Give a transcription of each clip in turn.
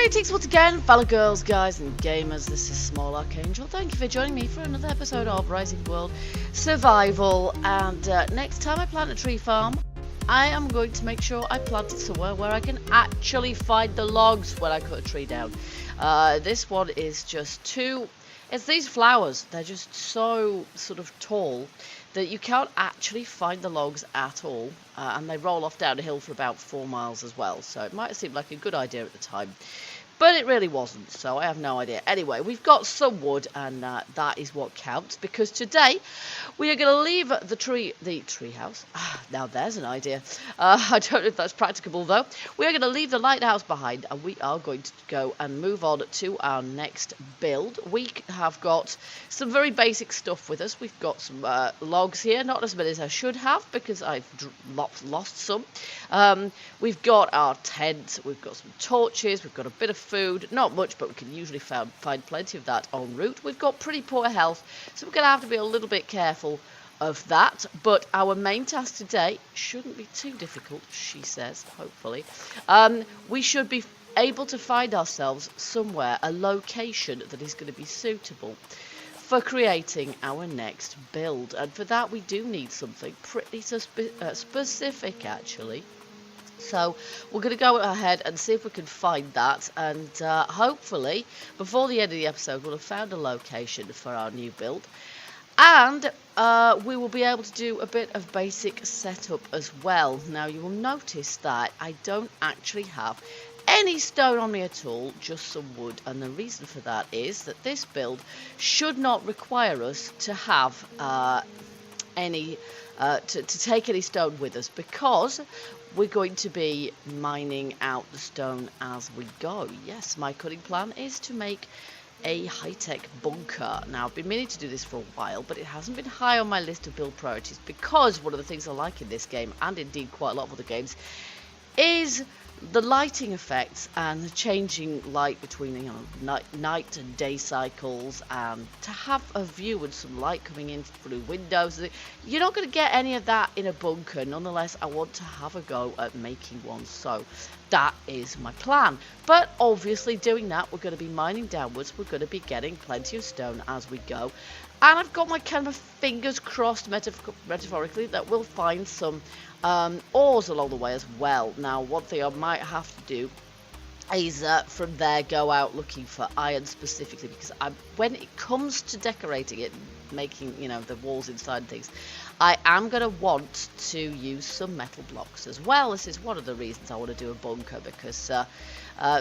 Greetings once again, fellow girls, guys, and gamers. This is Small Archangel. Thank you for joining me for another episode of Rising World Survival. And next time I plant a tree farm, I am going to make sure I plant it somewhere where I can actually find the logs when I cut a tree down. This one is just too... It's these flowers. They're just so sort of tall that you can't actually find the logs at all. And they roll off down a hill for about 4 miles as well. So it might have seemed like a good idea at the time. But it really wasn't, so I have no idea. Anyway, we've got some wood, and that is what counts, because today we are going to leave the tree house. Now there's an idea. I don't know if that's practicable, though. We are going to leave the lighthouse behind, and we are going to go and move on to our next build. We have got some very basic stuff with us. We've got some logs here, not as many as I should have, because I've lost some. We've got our tent, we've got some torches, we've got a bit of food, not much, but we can usually find plenty of that en route. We've got pretty poor health, so we're going to have to be a little bit careful of that. But our main task today shouldn't be too difficult, she says, hopefully. We should be able to find ourselves somewhere, a location that is going to be suitable for creating our next build. And for that we do need something pretty specific, actually. So we're going to go ahead and see if we can find that, and hopefully before the end of the episode we'll have found a location for our new build, and we will be able to do a bit of basic setup as well. Now you will notice that I don't actually have any stone on me at all, just some wood, and the reason for that is that this build should not require us to have to take any stone with us, because we're going to be mining out the stone as we go. Yes, my cutting plan is to make a high-tech bunker. Now, I've been meaning to do this for a while, but it hasn't been high on my list of build priorities, because one of the things I like in this game, and indeed quite a lot of other games, is the lighting effects and the changing light between night and day cycles, and to have a view and some light coming in through windows. You're not going to get any of that in a bunker. Nonetheless, I want to have a go at making one, so that is my plan. But obviously doing that, we're going to be mining downwards. We're going to be getting plenty of stone as we go, and I've got my kind of fingers crossed, metaphorically, that we'll find some ores along the way as well. Now, one thing I might have to do is from there go out looking for iron specifically, because when it comes to decorating it, making, you know, the walls inside and things, I am going to want to use some metal blocks as well. This is one of the reasons I want to do a bunker, because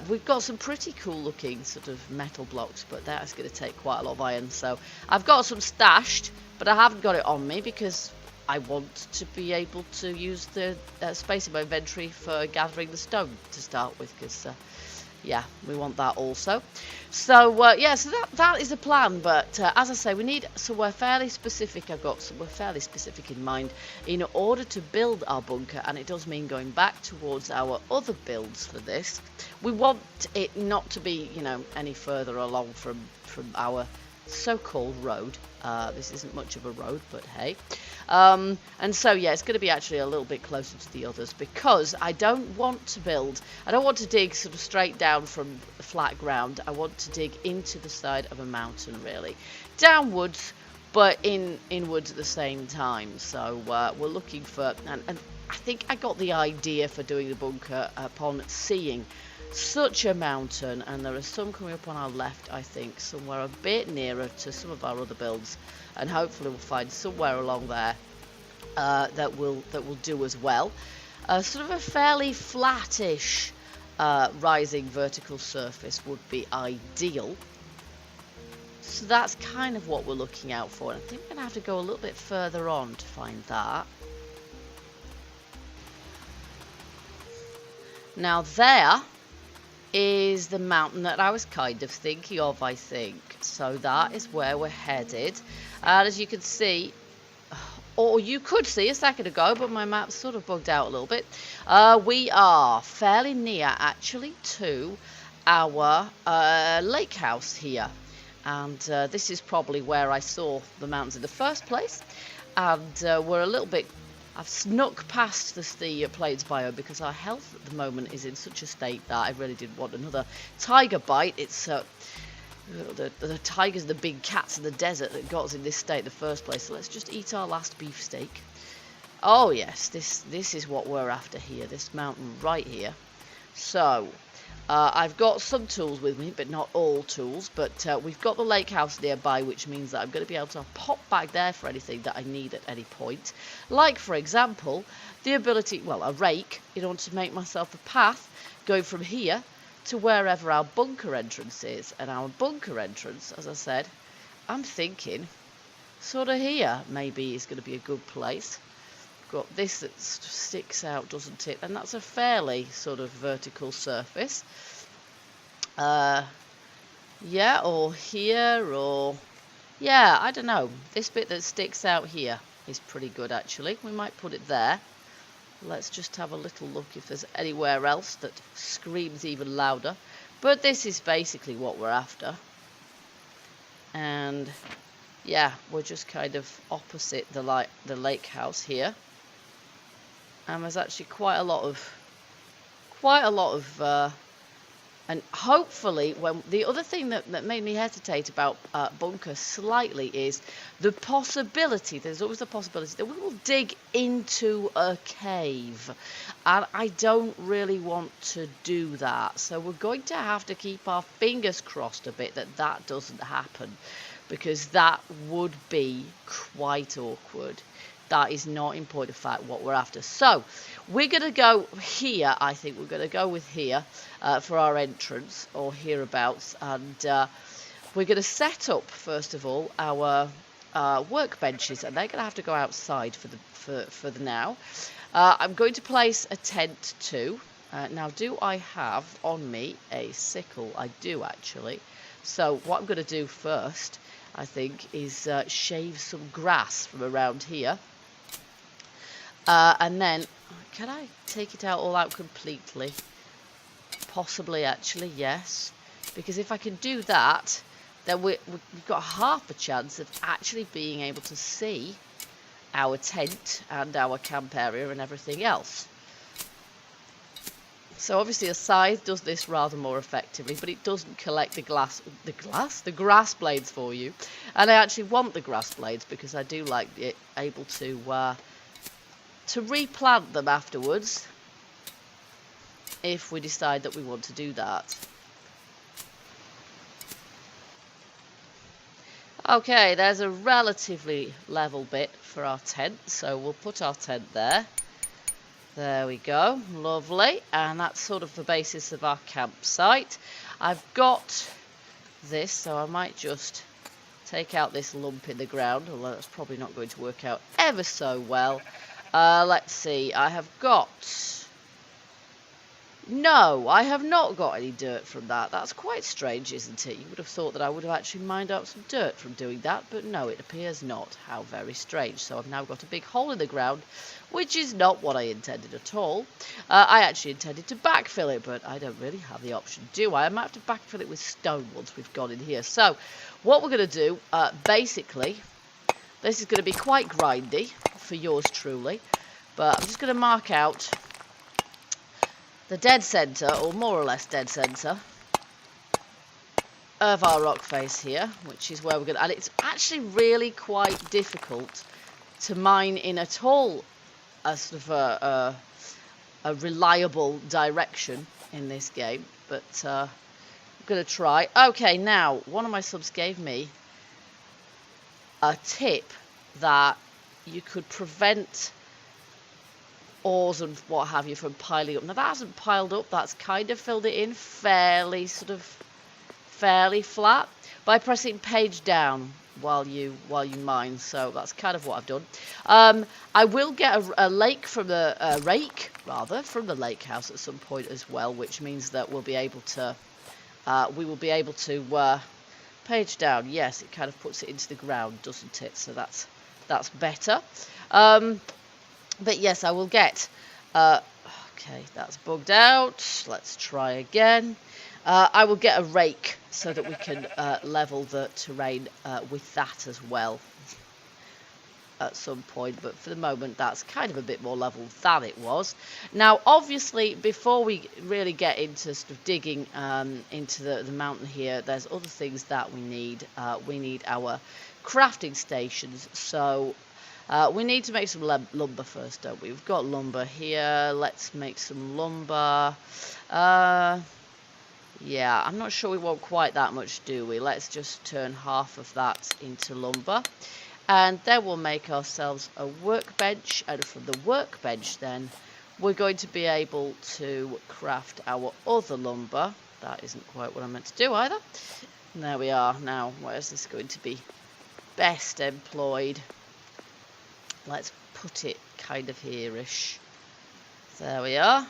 we've got some pretty cool looking sort of metal blocks, but that's going to take quite a lot of iron. So I've got some stashed, but I haven't got it on me because I want to be able to use the space in my inventory for gathering the stone to start with, because yeah, we want that also. So yeah, so that is a plan, but as I say, we need somewhere fairly specific. I've got somewhere fairly specific in mind in order to build our bunker, and it does mean going back towards our other builds for this. We want it not to be, you know, any further along from our so-called road. This isn't much of a road, but hey. And so yeah, it's going to be actually a little bit closer to the others, because I don't want to dig sort of straight down from flat ground. I want to dig into the side of a mountain, really, downwards, but inwards at the same time. So we're looking for, and I think I got the idea for doing the bunker upon seeing such a mountain, and there are some coming up on our left, I think, somewhere a bit nearer to some of our other builds, and hopefully we'll find somewhere along there that will do as well. Sort of a fairly flattish rising vertical surface would be ideal. So that's kind of what we're looking out for, and I think we're gonna have to go a little bit further on to find that. Now there is the mountain that I was kind of thinking of, I think. So that is where we're headed. And as you can see, or you could see a second ago, but my map's sort of bugged out a little bit, we are fairly near, actually, to our lake house here. And this is probably where I saw the mountains in the first place. And we're a little bit I've snuck past the Plains biome because our health at the moment is in such a state that I really didn't want another tiger bite. It's the tigers, the big cats in the desert that got us in this state in the first place. So let's just eat our last beefsteak. Oh yes, this is what we're after here, this mountain right here. So, I've got some tools with me, but not all tools. But we've got the lake house nearby, which means that I'm going to be able to pop back there for anything that I need at any point. Like, for example, the ability, well, a rake, in order to make myself a path going from here to wherever our bunker entrance is. And our bunker entrance, as I said, I'm thinking sort of here maybe is going to be a good place. Got this that sticks out, doesn't it? And that's a fairly sort of vertical surface. Yeah, or here, or yeah, I don't know. This bit that sticks out here is pretty good, actually. We might put it there. Let's just have a little look if there's anywhere else that screams even louder. But this is basically what we're after. And yeah, we're just kind of opposite the lake house here. And there's actually quite a lot of and hopefully, when the other thing that made me hesitate about bunker slightly is the possibility, there's always the possibility that we will dig into a cave, and I don't really want to do that, so we're going to have to keep our fingers crossed a bit that that doesn't happen, because that would be quite awkward. That is not, in point of fact, what we're after. So, we're going to go here, I think. We're going to go with here for our entrance, or hereabouts. And we're going to set up, first of all, our workbenches. And they're going to have to go outside for the now. I'm going to place a tent too. Now, do I have on me a sickle? I do, actually. So, what I'm going to do first, I think, is shave some grass from around here. And then, can I take it all out completely? Possibly, actually, yes. Because if I can do that, then we've got half a chance of actually being able to see our tent and our camp area and everything else. So obviously a scythe does this rather more effectively, but it doesn't collect the grass blades for you. And I actually want the grass blades because I do like it able to replant them afterwards if we decide that we want to do that. Okay, there's a relatively level bit for our tent, so we'll put our tent there. There we go, lovely, and that's sort of the basis of our campsite. I've got this, so I might just take out this lump in the ground, although that's probably not going to work out ever so well. Let's see, I have got... No, I have not got any dirt from that. That's quite strange, isn't it? You would have thought that I would have actually mined out some dirt from doing that, but no, it appears not. How very strange. So I've now got a big hole in the ground, which is not what I intended at all. I actually intended to backfill it, but I don't really have the option, do I? I might have to backfill it with stone once we've gone in here. So what we're going to do, basically, this is going to be quite grindy for yours truly, but I'm just going to mark out the dead centre, or more or less dead centre, of our rock face here, which is where we're going to... And it's actually really quite difficult to mine in at all a sort of a reliable direction in this game, but I'm going to try. Okay, now, one of my subs gave me a tip that you could prevent ores and what have you from piling up. Now that hasn't piled up, that's kind of filled it in fairly flat by pressing page down while you mine. So that's kind of what I've done. I will get a lake from the rake rather from the lake house at some point as well, which means that we'll be able to we will be able to page down. Yes, it kind of puts it into the ground, doesn't it? So that's better. But yes, I will get... okay, that's bugged out. Let's try again. I will get a rake so that we can level the terrain with that as well. at some point, but for the moment that's kind of a bit more level than it was. Now obviously before we really get into sort of digging into the mountain here, there's other things that we need. We need our crafting stations, so we need to make some lumber first, don't we? We've got lumber here. Let's make some lumber. Yeah, I'm not sure we want quite that much, do we? Let's just turn half of that into lumber. And then we'll make ourselves a workbench. And from the workbench then, we're going to be able to craft our other lumber. That isn't quite what I meant to do either. And there we are. Now, where is this going to be best employed? Let's put it kind of here-ish. There we are.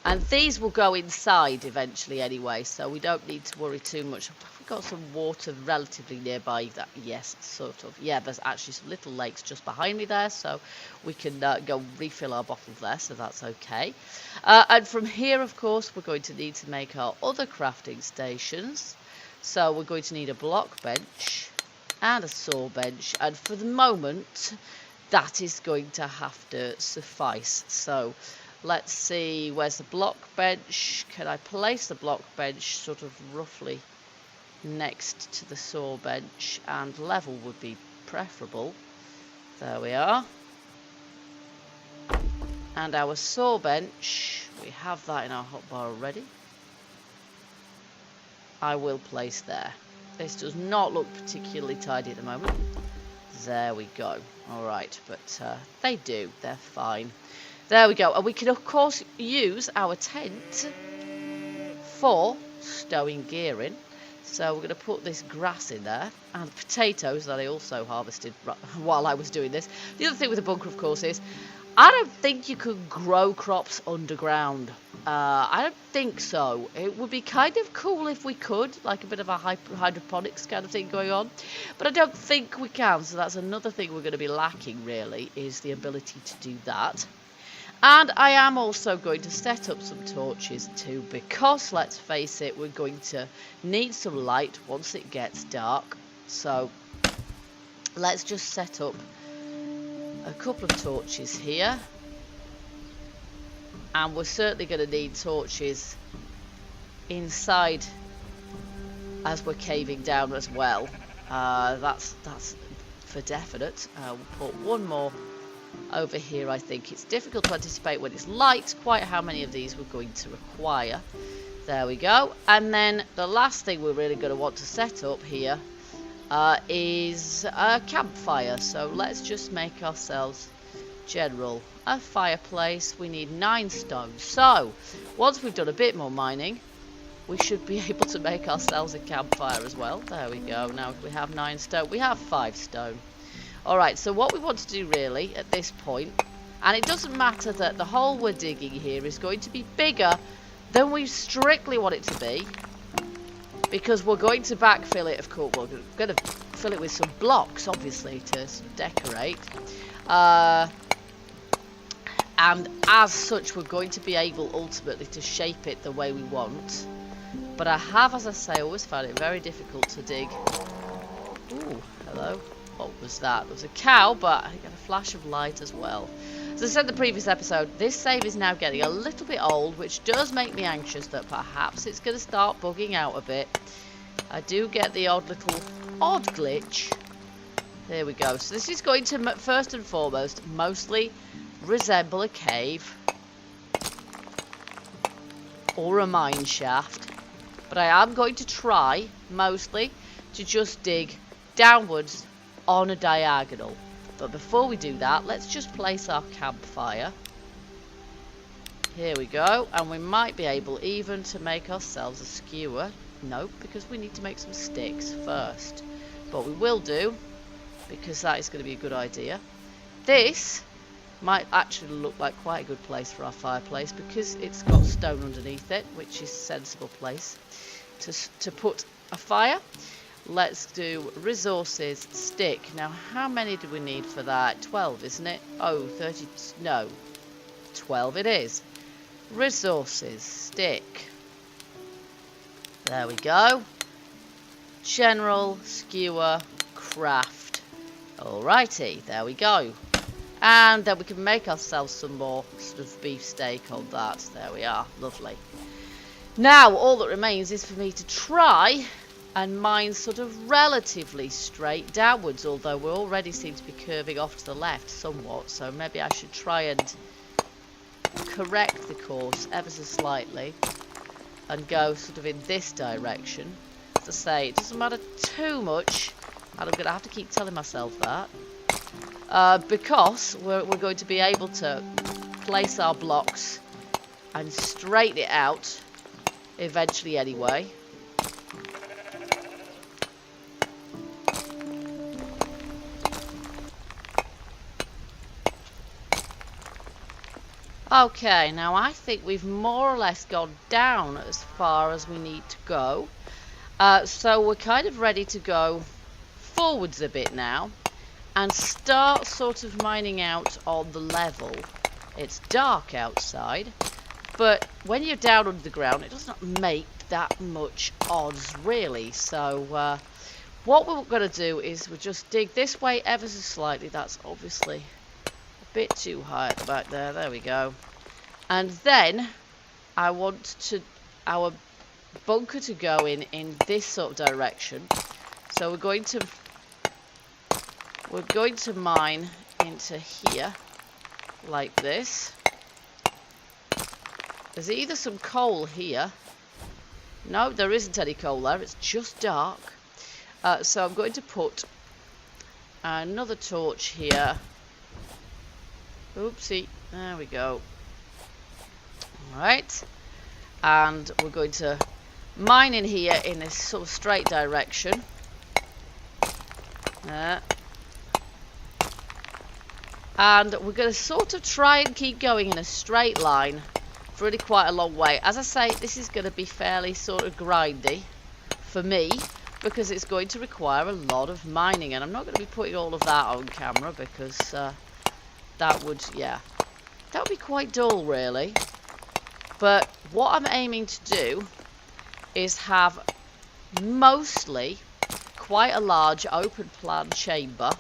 And these will go inside eventually anyway, so we don't need to worry too much. We've got some water relatively nearby. That, yes, sort of. Yeah, there's actually some little lakes just behind me there, so we can go refill our bottles there, so that's okay. And from here, of course, we're going to need to make our other crafting stations. So we're going to need a block bench and a saw bench, and for the moment, that is going to have to suffice. So let's see, where's the block bench? Can I place the block bench sort of roughly next to the saw bench? And level would be preferable. There we are. And our saw bench, we have that in our hotbar already. I will place there. This does not look particularly tidy at the moment. There we go. Alright, but they do. They're fine. There we go. And we can, of course, use our tent for stowing gear in. So we're going to put this grass in there and potatoes that I also harvested while I was doing this. The other thing with the bunker, of course, is I don't think you could grow crops underground. I don't think so. It would be kind of cool if we could, like a bit of a hydroponics kind of thing going on. But I don't think we can, so that's another thing we're going to be lacking, really, is the ability to do that. And I am also going to set up some torches too, because, let's face it, we're going to need some light once it gets dark. So let's just set up a couple of torches here. And we're certainly going to need torches inside as we're caving down as well. That's for definite. We'll put one more over here. I think it's difficult to anticipate when it's light quite how many of these we're going to require. There we go. And then the last thing we're really going to want to set up here is a campfire. So let's just make ourselves a fireplace. We need 9 stone. So once we've done a bit more mining, we should be able to make ourselves a campfire as well. There we go. Now if we have 9 stone, we have 5 stone. Alright, so what we want to do really at this point, and it doesn't matter that the hole we're digging here is going to be bigger than we strictly want it to be, because we're going to backfill it, of course. We're going to fill it with some blocks, obviously, to decorate. And as such, we're going to be able ultimately to shape it the way we want. But I have, as I say, always found it very difficult to dig. Ooh, hello. What was that? There was a cow, but I got a flash of light as well. As I said in the previous episode, this save is now getting a little bit old, which does make me anxious that perhaps it's going to start bugging out a bit. I do get the odd glitch. There we go. So this is going to, first and foremost, mostly resemble a cave or a mine shaft. But I am going to try, mostly, to just dig downwards on a diagonal. But before we do that, let's just place our campfire. Here we go. And we might be able even to make ourselves a skewer. Nope, because we need to make some sticks first. But we will do, because that is going to be a good idea. This might actually look like quite a good place for our fireplace, because it's got stone underneath it, which is a sensible place to put a fire. Let's do resources, stick. Now, how many do we need for that? 12, isn't it? Oh, 30, no. 12 it is. Resources, stick. There we go. General, skewer, craft. Alrighty, there we go. And then we can make ourselves some more sort of beefsteak on that. There we are, lovely. Now all that remains is for me to try and mine sort of relatively straight downwards, although we already seem to be curving off to the left somewhat, so maybe I should try and correct the course ever so slightly and go sort of in this direction. As I say, it doesn't matter too much, and I'm going to have to keep telling myself that, because we're going to be able to place our blocks and straighten it out eventually anyway. Okay, now I think we've more or less gone down as far as we need to go. So we're kind of ready to go forwards a bit now and start sort of mining out on the level. It's dark outside, but when you're down under the ground it does not make that much odds really. So what we're going to do is we'll just dig this way ever so slightly. That's obviously a bit too high at the back there. There we go. And then I want our bunker to go in this sort of direction. So we're going to mine into here like this. There's either some coal here. No, there isn't any coal there. It's just dark. So I'm going to put another torch here. Oopsie. There we go. Alright. And we're going to mine in here in this sort of straight direction. And we're going to sort of try and keep going in a straight line for really quite a long way. As I say, this is going to be fairly sort of grindy for me because it's going to require a lot of mining, and I'm not going to be putting all of that on camera because that would be quite dull really. But what I'm aiming to do is have mostly quite a large open plan chamber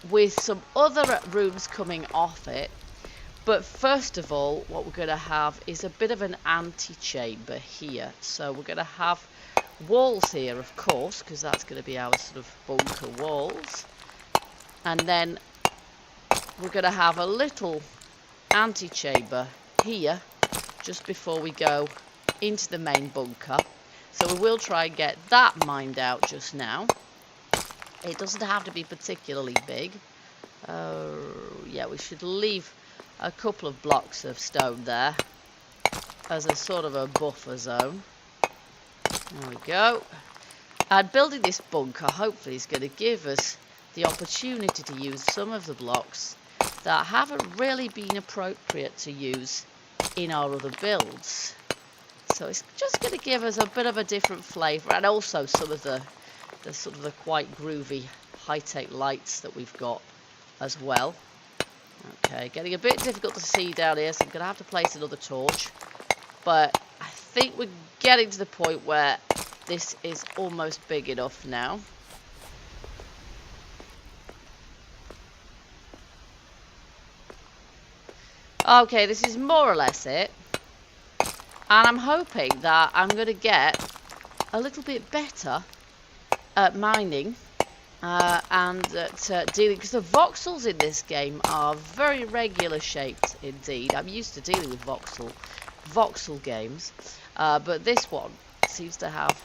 with some other rooms coming off it. But first of all, what we're going to have is a bit of an antechamber here. So we're going to have walls here, of course, because that's going to be our sort of bunker walls. And then we're going to have a little antechamber here just before we go into the main bunker. So we will try and get that mined out just now. It doesn't have to be particularly big. Yeah, we should leave a couple of blocks of stone there as a sort of a buffer zone. There we go. And building this bunker hopefully is going to give us the opportunity to use some of the blocks that haven't really been appropriate to use in our other builds. So it's just going to give us a bit of a different flavour, and also some of the sort of the quite groovy high-tech lights that we've got as well. Okay, getting a bit difficult to see down here, so I'm going to have to place another torch. But I think we're getting to the point where this is almost big enough now. Okay, this is more or less it. And I'm hoping that I'm going to get a little bit better at mining and at dealing, because the voxels in this game are very regular shaped indeed. I'm used to dealing with voxel games, but this one seems to have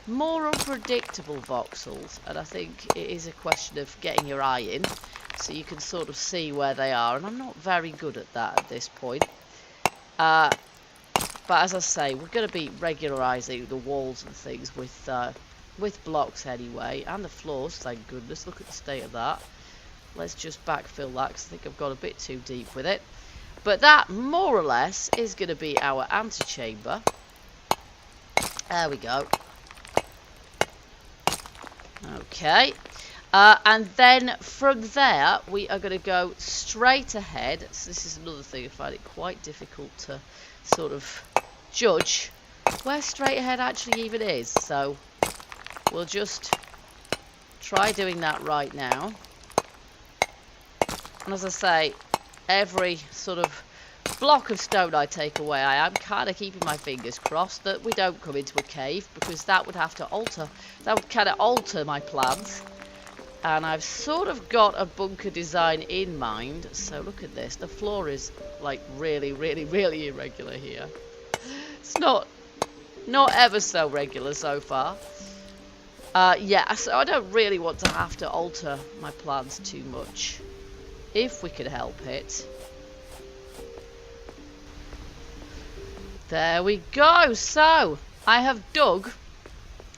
more unpredictable voxels, and I think it is a question of getting your eye in so you can sort of see where they are, and I'm not very good at that at this point. But as I say, we're going to be regularising the walls and things with blocks anyway, and the floors, thank goodness. Look at the state of that. Let's just backfill that because I think I've got a bit too deep with it. But that, more or less, is going to be our antechamber. There we go. Okay. And then from there, we are going to go straight ahead. So this is another thing I find it quite difficult to sort of judge where straight ahead actually even is. So we'll just try doing that right now. And as I say, every sort of block of stone I take away, I am kind of keeping my fingers crossed that we don't come into a cave, because that would have to alter, that would kind of alter my plans. And I've sort of got a bunker design in mind. So look at this, the floor is like really irregular here. It's not ever so regular so far. Yeah, so I don't really want to have to alter my plans too much, if we could help it. There we go. So I have dug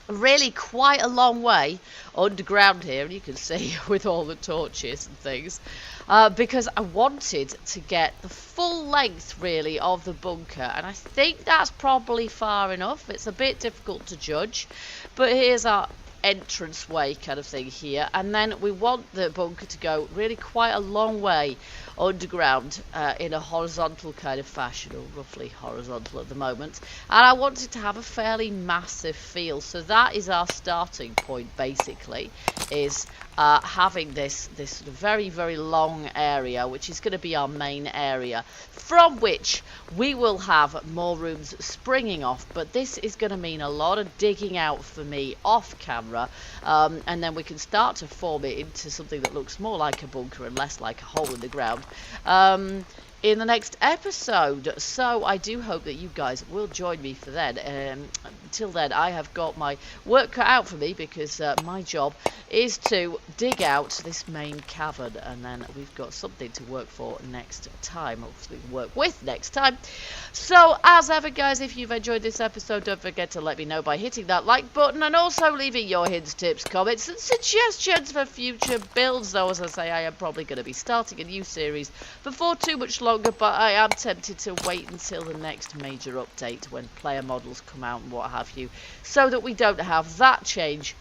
really quite a long way underground here, and you can see with all the torches and things, because I wanted to get the full length really of the bunker, and I think that's probably far enough. It's a bit difficult to judge, but here's our entrance way kind of thing here, and then we want the bunker to go really quite a long way underground in a horizontal kind of fashion, or roughly horizontal at the moment, and I want it to have a fairly massive feel. So that is our starting point, basically, is having this sort of very long area, which is going to be our main area, from which we will have more rooms springing off. But this is going to mean a lot of digging out for me off camera, and then we can start to form it into something that looks more like a bunker and less like a hole in the ground in the next episode. So I do hope that you guys will join me for then. Until then, I have got my work cut out for me, because my job is to dig out this main cavern, and then we've got something to work for next time, hopefully work with next time. So as ever, guys, if you've enjoyed this episode, don't forget to let me know by hitting that like button, and also leaving your hints, tips, comments and suggestions for future builds. Though, as I say, I am probably going to be starting a new series before too much longer, but I am tempted to wait until the next major update, when player models come out and what have you, so that we don't have that change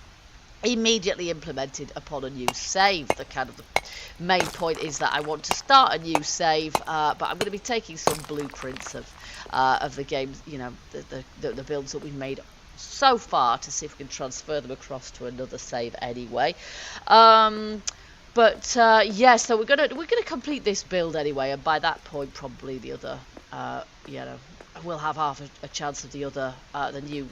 immediately implemented upon a new save. The kind of the main point is that I want to start a new save, but I'm going to be taking some blueprints of the games, you know, the builds that we've made so far, to see if we can transfer them across to another save anyway. But yeah, so we're gonna complete this build anyway, and by that point probably the other, you know, we'll have half a chance of the other, the new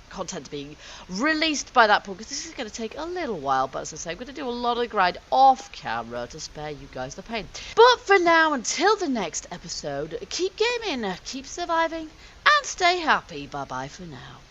content being released by that point, because this is going to take a little while. But as I say, I'm going to do a lot of grind off camera to spare you guys the pain. But for now, until the next episode, keep gaming, keep surviving, and stay happy. Bye bye for now.